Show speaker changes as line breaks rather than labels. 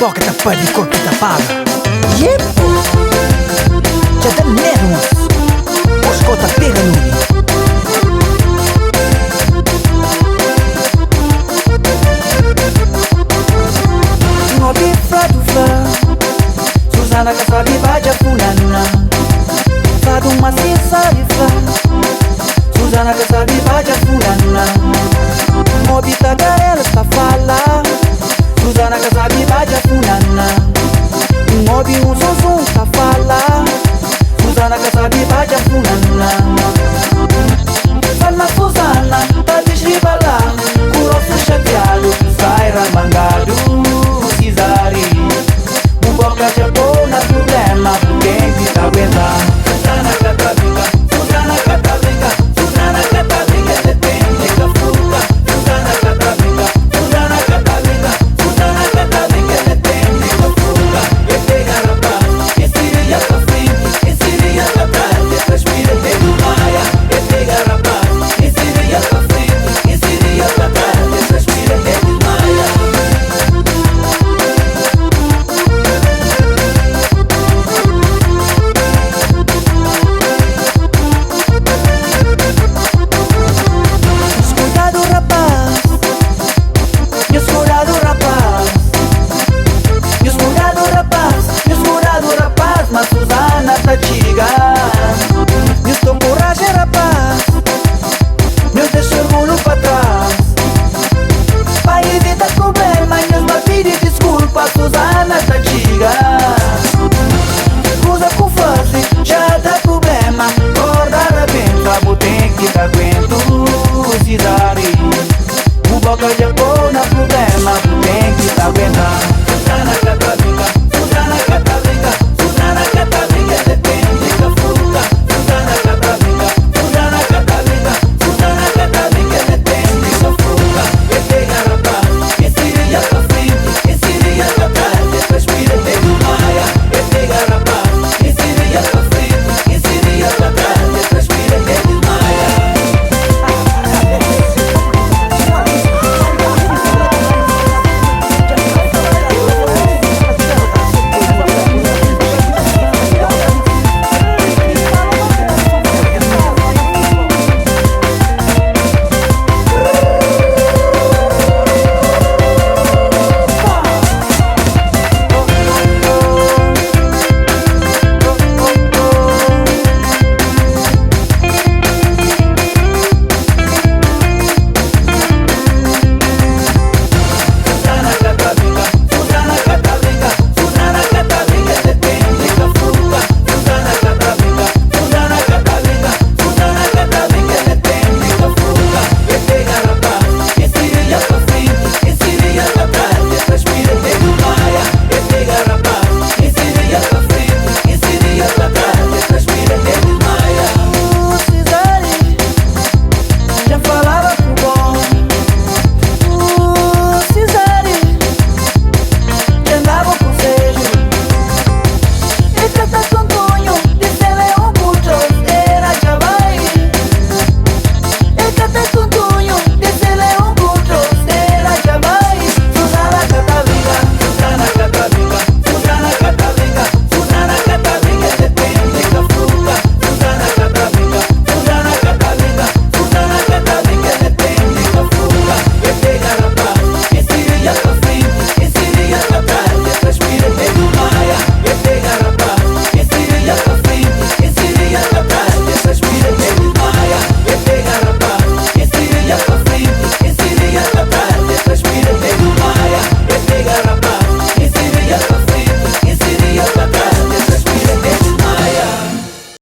boca tapa di corpo tapava. Yep. Já tá nervos. Os cota pega lui. No bifra do fla. Susana que sabe vaja funana. Fado uma cessa Susana que sabe vaja funana. Mobita garela sta falla. Susana que sabe vaja funana. Mobi zum sta falla. Susana que sabe vaja funana. Falla Susana tá desribala. Curosso chateado sai ramangado. Cisari Muboca japona problema. Quem tá aguentando